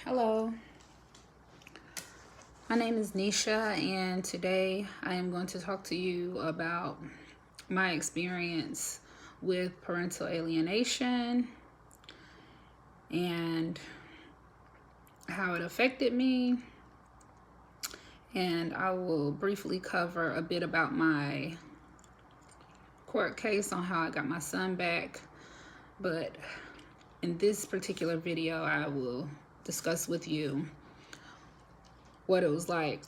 Hello, my name is Nisha, and today I am going to talk to you about my experience with parental alienation and how it affected me. And I will briefly cover a bit about my court case on how I got my son back. But in this particular video, I will discuss with you what it was like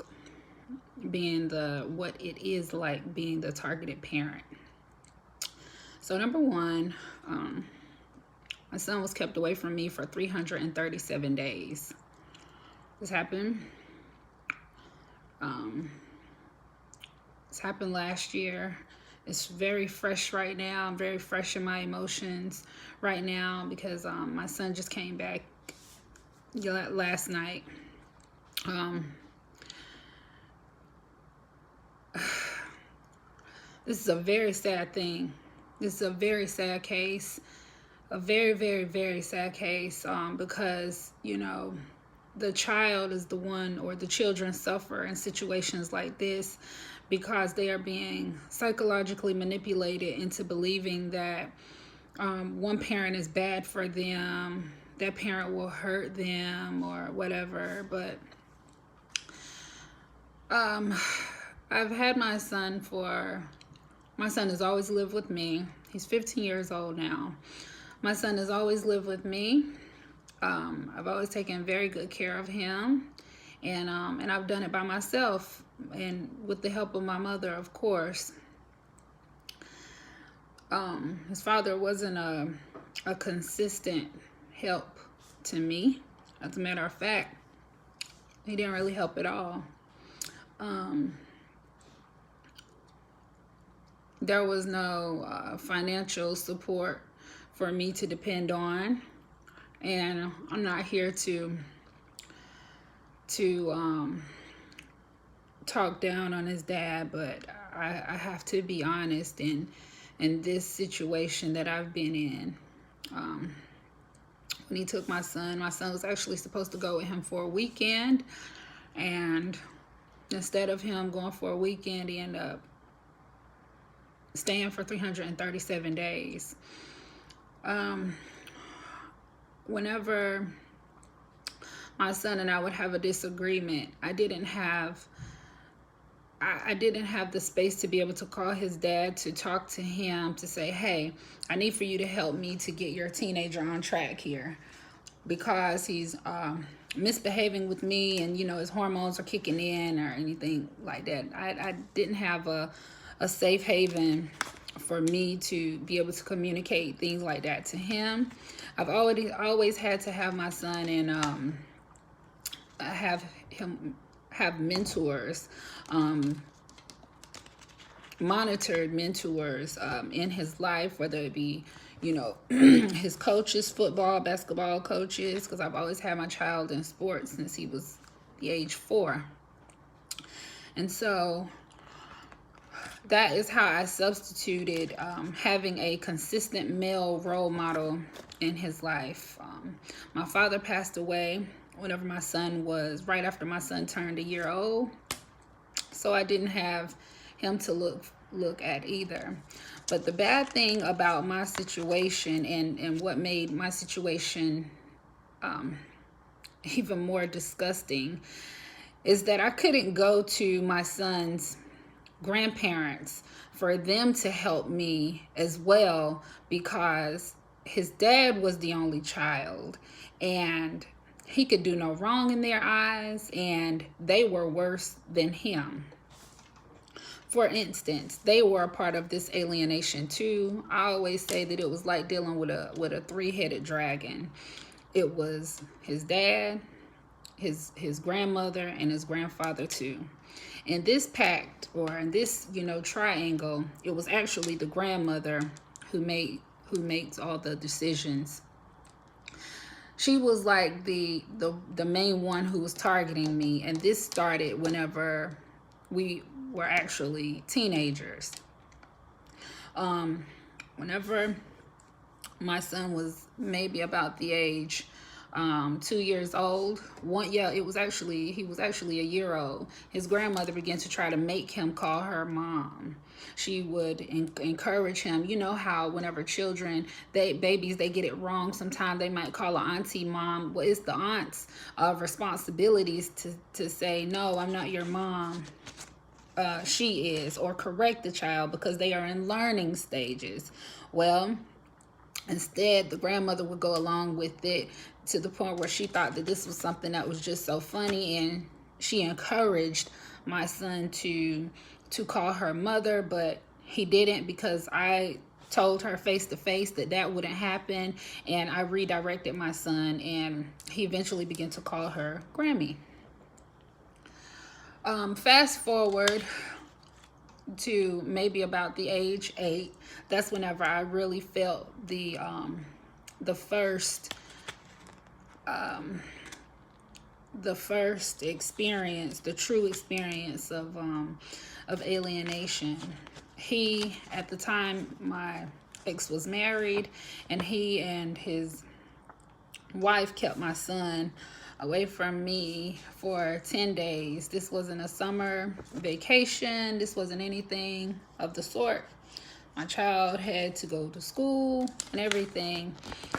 what it is like being the targeted parent. So number one, my son was kept away from me for 337 days. This happened last year. It's very fresh right now. I'm very fresh in my emotions right now because my son just came back last night. This is a very sad thing. This is a very sad case. A very, very, very sad case because, the child is the one, or the children suffer in situations like this because they are being psychologically manipulated into believing that one parent is bad for them, that parent will hurt them or whatever. But I've had my son has always lived with me. He's 15 years old now. My son has always lived with me. I've always taken very good care of him, and I've done it by myself and with the help of my mother, of course. His father wasn't a consistent help to me. As a matter of fact, he didn't really help at all. There was no financial support for me to depend on, and I'm not here to talk down on his dad, but I have to be honest in this situation that I've been in. When he took my son was actually supposed to go with him for a weekend, and instead of him going for a weekend, he ended up staying for 337 days. Whenever my son and I would have a disagreement, I didn't have the space to be able to call his dad to talk to him, to say, hey, I need for you to help me to get your teenager on track here, because he's misbehaving with me, and his hormones are kicking in or anything like that. I didn't have a safe haven for me to be able to communicate things like that to him. I've always had to have my son and have mentors, monitored mentors in his life, whether it be his coaches, football, basketball coaches, because I've always had my child in sports since he was the age 4. And so that is how I substituted having a consistent male role model in his life. My father passed away whenever right after my son turned a year old. So I didn't have him to look at either. But the bad thing about my situation, and what made my situation even more disgusting, is that I couldn't go to my son's grandparents for them to help me as well, because his dad was the only child and he could do no wrong in their eyes, and they were worse than him. For instance, they were a part of this alienation too. I always say that it was like dealing with a three-headed dragon. It was his dad, his grandmother, and his grandfather too. In this pact, or in this triangle, it was actually the grandmother who makes all the decisions. She was like the main one who was targeting me, and this started whenever we were actually teenagers. Whenever my son was maybe about the age 2 years old. It was actually, he was actually a year old. His grandmother began to try to make him call her mom. She would encourage him. You know how whenever children, babies, they get it wrong. Sometimes they might call an auntie mom. Well, it's the aunt's responsibilities to say, no, I'm not your mom. She is, or correct the child because they are in learning stages. Well, instead, the grandmother would go along with it to the point where she thought that this was something that was just so funny, and she encouraged my son to call her mother, but he didn't, because I told her face to face that that wouldn't happen, and I redirected my son, and he eventually began to call her Grammy. Fast forward to maybe about the age 8. That's whenever I really felt the first experience, the true experience of alienation. He, at the time, my ex was married, and he and his wife kept my son away from me for 10 days. This wasn't a summer vacation. This wasn't anything of the sort. My child had to go to school and everything,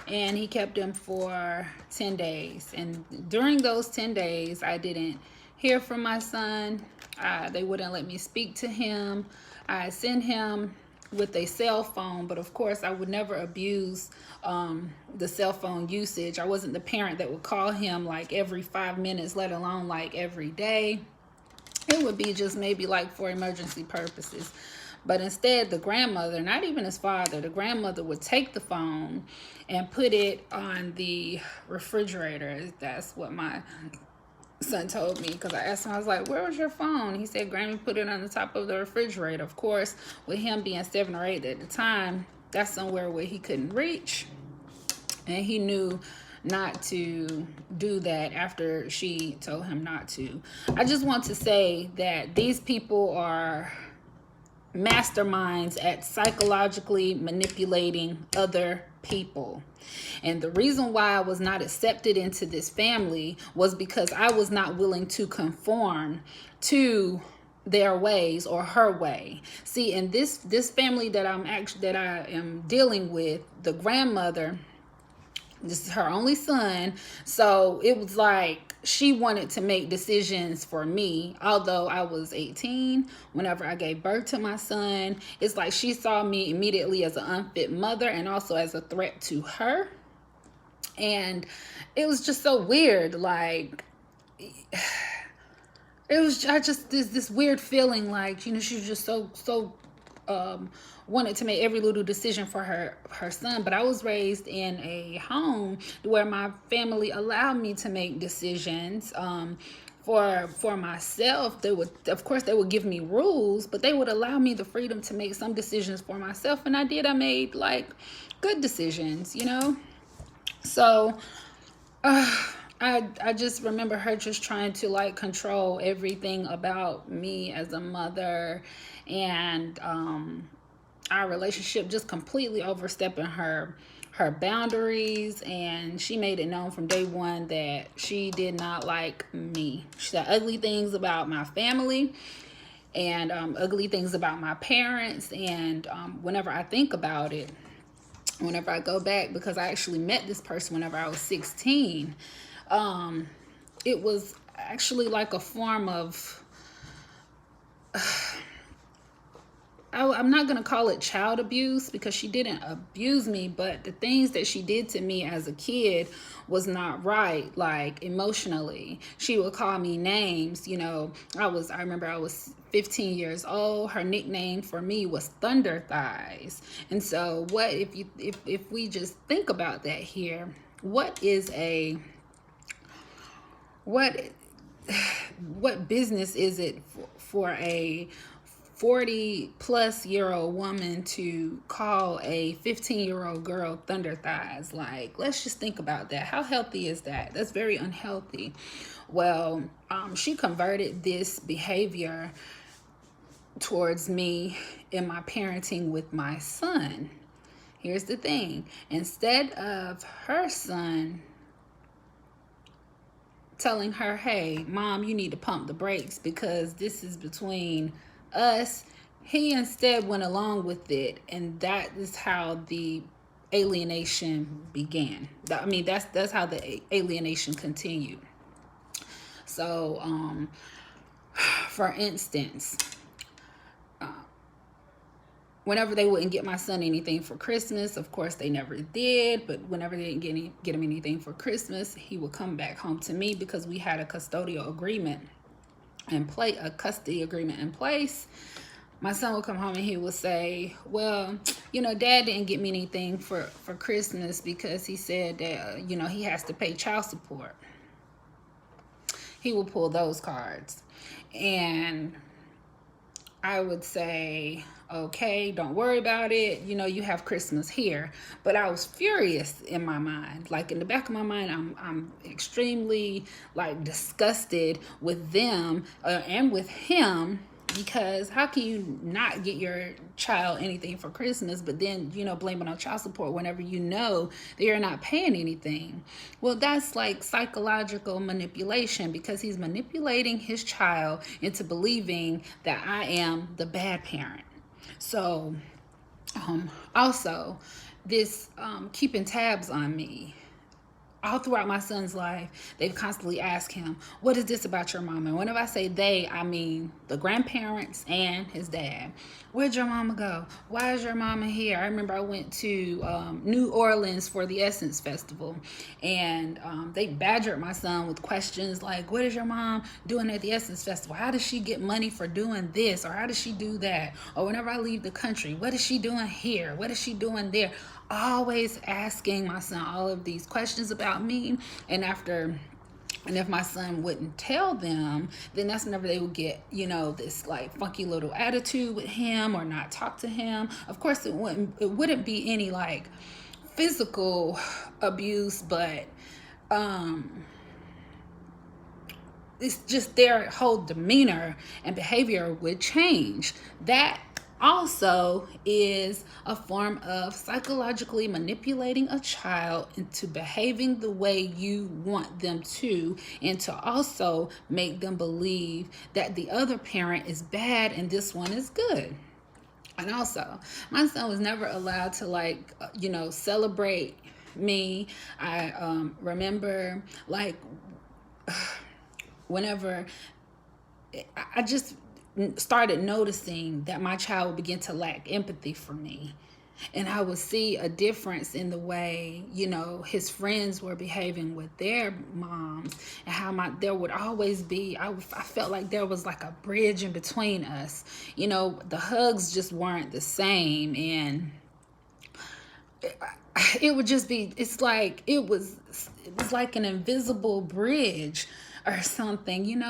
and he kept him for 10 days. And during those 10 days, I didn't hear from my son. They wouldn't let me speak to him. I sent him with a cell phone, but of course I would never abuse the cell phone usage. I wasn't the parent that would call him like every 5 minutes, let alone like every day. It would be just maybe like for emergency purposes. But instead, the grandmother, not even his father, the grandmother would take the phone and put it on the refrigerator. That's what my son told me, because I asked him, I was like, where was your phone? He said, Grammy put it on the top of the refrigerator. Of course, with him being 7 or 8 at the time, that's somewhere where he couldn't reach. And he knew not to do that after she told him not to. I just want to say that these people are masterminds at psychologically manipulating other people. And the reason why I was not accepted into this family was because I was not willing to conform to their ways or her way. See, in this family that I am dealing with, the grandmother, this is her only son, so it was like she wanted to make decisions for me. Although I was 18 whenever I gave birth to my son, it's like she saw me immediately as an unfit mother and also as a threat to her. And it was just so weird. Like, it was, I just, this weird feeling like, she was just so wanted to make every little decision for her son. But I was raised in a home where my family allowed me to make decisions for myself. They would, of course, they would give me rules, but they would allow me the freedom to make some decisions for myself. And I did. I made like good decisions, So I just remember her just trying to like control everything about me as a mother, and our relationship just completely overstepping her boundaries. And she made it known from day one that she did not like me. She said ugly things about my family and ugly things about my parents. And whenever I think about it, whenever I go back, because I actually met this person whenever I was 16, it was actually like a form of, I'm not going to call it child abuse, because she didn't abuse me, but the things that she did to me as a kid was not right. Like emotionally, she would call me names. I remember I was 15 years old. Her nickname for me was Thunder Thighs. And so what if we just think about that here, what business is it for a 40-plus-year-old woman to call a 15-year-old girl Thunder Thighs? Like, let's just think about that. How healthy is that? That's very unhealthy. Well, she converted this behavior towards me in my parenting with my son. Here's the thing. Instead of her son telling her, hey, mom, you need to pump the brakes because this is between us. He instead went along with it, and that is how the alienation began. I mean, that's how the alienation continued. So, for instance, whenever they wouldn't get my son anything for Christmas, of course they never did, but whenever they didn't get him anything for Christmas, he would come back home to me because we had a custodial agreement and a custody agreement in place. My son would come home and he would say, well, dad didn't get me anything for Christmas because he said that, he has to pay child support. He would pull those cards. And I would say, okay, don't worry about it. You have Christmas here. But I was furious in my mind. Like, in the back of my mind, I'm extremely, like, disgusted with them and with him, because how can you not get your child anything for Christmas, but then, blame it on child support whenever you know that you're not paying anything? Well, that's like psychological manipulation, because he's manipulating his child into believing that I am the bad parent. So, also, this keeping tabs on me. All throughout my son's life, they've constantly asked him, what is this about your mama? And whenever I say they, I mean the grandparents and his dad. Where'd your mama go? Why is your mama here? I remember I went to New Orleans for the Essence Festival, and they badgered my son with questions like, what is your mom doing at the Essence Festival? How does she get money for doing this? Or how does she do that? Or whenever I leave the country, what is she doing here? What is she doing there? Always asking my son all of these questions about me. And if my son wouldn't tell them, then that's whenever they would get, this like funky little attitude with him or not talk to him. Of course, it wouldn't be any like physical abuse, but it's just their whole demeanor and behavior would change. That also is a form of psychologically manipulating a child into behaving the way you want them to, and to also make them believe that the other parent is bad and this one is good. And also, my son was never allowed to celebrate me. I remember whenever I just started noticing that my child would begin to lack empathy for me. And I would see a difference in the way, his friends were behaving with their moms, and how there would always be, I felt like there was like a bridge in between us. The hugs just weren't the same. And it would just be, it was like an invisible bridge or something.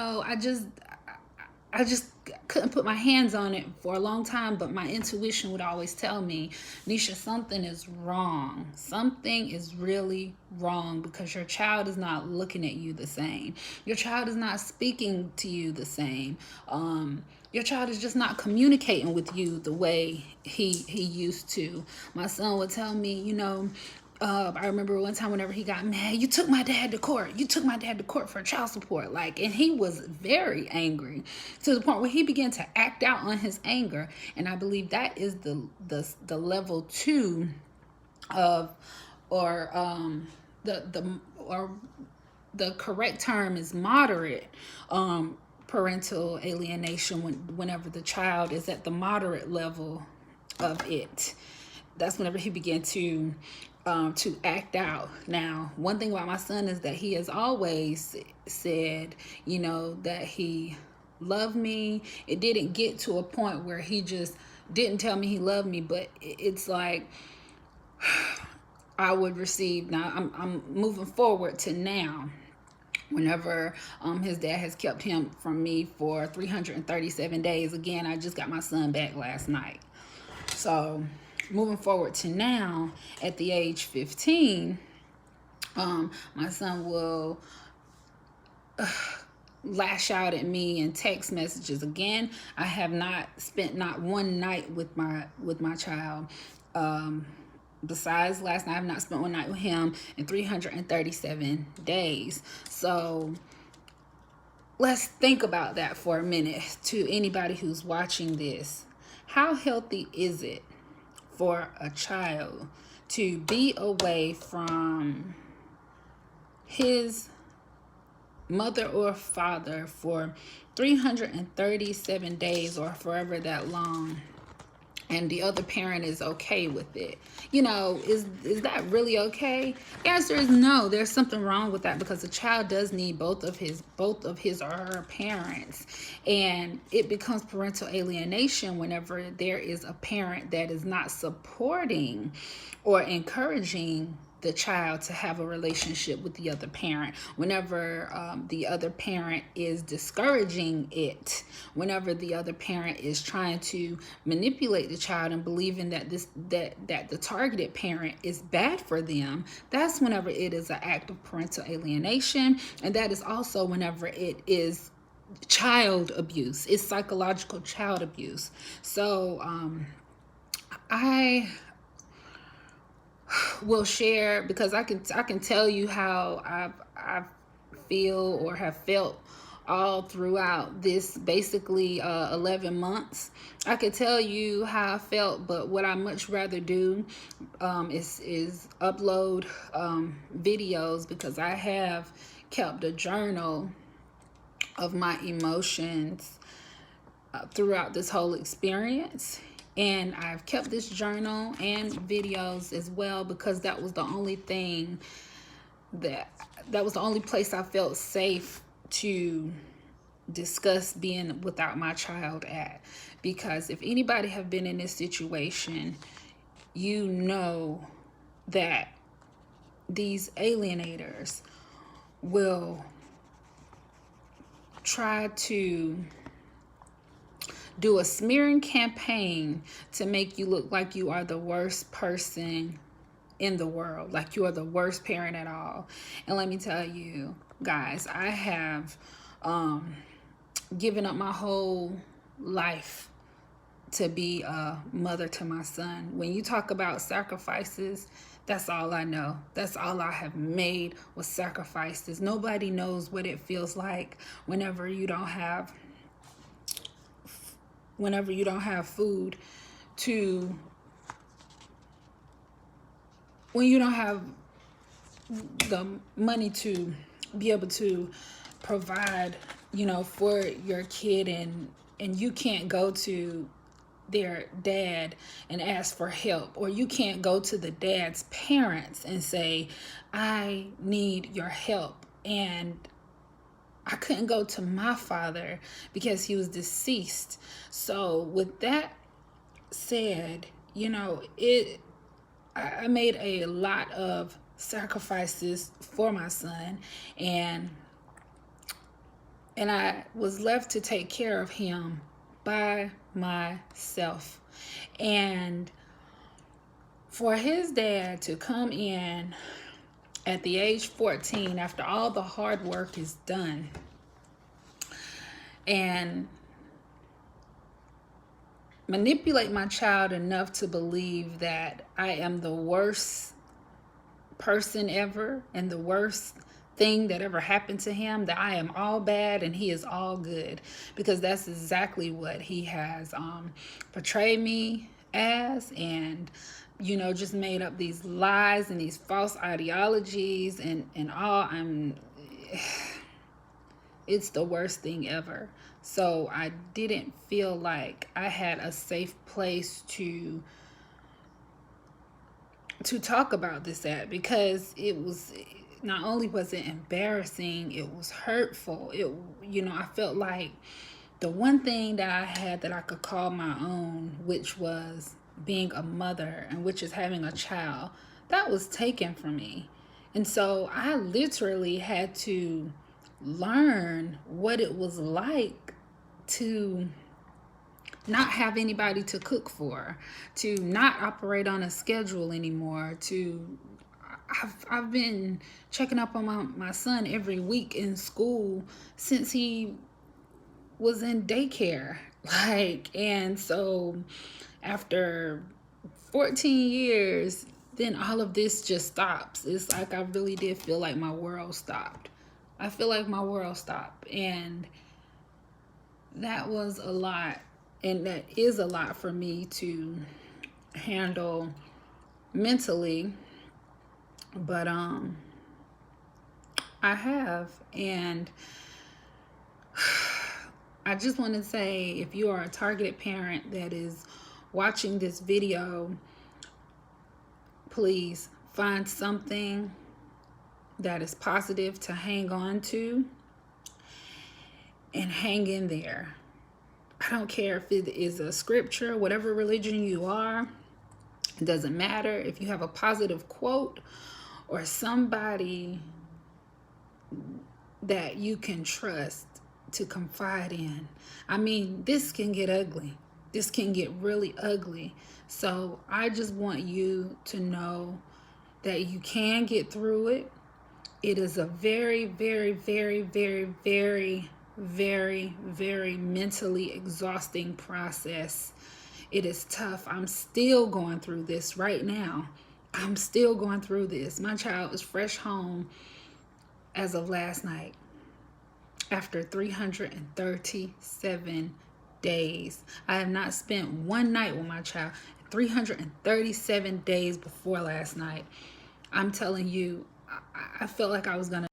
I just couldn't put my hands on it for a long time, but my intuition would always tell me, Nisha, something is wrong. Something is really wrong, because your child is not looking at you the same. Your child is not speaking to you the same. Your child is just not communicating with you the way he used to. My son would tell me, I remember one time whenever he got mad, you took my dad to court. You took my dad to court for child support. And he was very angry, to the point where he began to act out on his anger. And I believe that is the level 2 of, the correct term is moderate parental alienation, whenever the child is at the moderate level of it. That's whenever he began to act out. Now, one thing about my son is that he has always said, that he loved me. It didn't get to a point where he just didn't tell me he loved me, but it's like I would receive. Now I'm moving forward to now. Whenever his dad has kept him from me for 337 days. Again, I just got my son back last night. So moving forward to now, at the age 15, my son will lash out at me in text messages. Again, I have not spent not one night with my child. Besides last night, I've not spent one night with him in 337 days. So let's think about that for a minute. To anybody who's watching this, how healthy is it for a child to be away from his mother or father for 337 days or forever that long, and the other parent is okay with it? Is that really okay? The answer is no. There's something wrong with that, because a child does need both of his or her parents, and it becomes parental alienation whenever there is a parent that is not supporting or encouraging the child to have a relationship with the other parent, whenever the other parent is discouraging it, whenever the other parent is trying to manipulate the child and believing that the targeted parent is bad for them. That's whenever it is an act of parental alienation, and that is also whenever it is child abuse. It's psychological child abuse. So I will share, because I can tell you how I feel or have felt all throughout this basically 11 months. I could tell you how I felt, but what I much rather do is upload videos, because I have kept a journal of my emotions throughout this whole experience. And I've kept this journal and videos as well, because that was the only thing that was the only place I felt safe to discuss being without my child at. Because if anybody have been in this situation, you know that these alienators will try to do a smearing campaign to make you look like you are the worst person in the world, like you are the worst parent at all. And let me tell you, guys, I have given up my whole life to be a mother to my son. When you talk about sacrifices, that's all I know. That's all I have made was sacrifices. Nobody knows what it feels like whenever you don't have food to, when you don't have the money to be able to provide, for your kid, and you can't go to their dad and ask for help, or you can't go to the dad's parents and say, I need your help. And I couldn't go to my father because he was deceased. So with that said, I made a lot of sacrifices for my son, and I was left to take care of him by myself. And for his dad to come in at the age 14, after all the hard work is done, and manipulate my child enough to believe that I am the worst person ever and the worst thing that ever happened to him, that I am all bad and he is all good, because that's exactly what he has portrayed me as, and just made up these lies and these false ideologies and all. It's the worst thing ever. So I didn't feel like I had a safe place to talk about this at, because it was, not only was it embarrassing, it was hurtful. I felt like the one thing that I had that I could call my own, which was being a mother and which is having a child, that was taken from me. And so I literally had to learn what it was like to not have anybody to cook for, to not operate on a schedule anymore, I've been checking up on my son every week in school since he was in daycare. And so after 14 years, then all of this just stops. It's like I really did feel like my world stopped. I feel like my world stopped. And that was a lot. And that is a lot for me to handle mentally. But I have. And I just want to say, if you are a targeted parent that is watching this video, please find something that is positive to hang on to and hang in there. I don't care if it is a scripture, whatever religion you are, it doesn't matter. If you have a positive quote or somebody that you can trust to confide in. I mean, this can get ugly. This can get really ugly. So I just want you to know that you can get through it. It is a very, very, very, very, very, very, very mentally exhausting process. It is tough. I'm still going through this right now. I'm still going through this. My child is fresh home as of last night after 337 days. I have not spent one night with my child. 337 days before last night. I'm telling you, I felt like I was going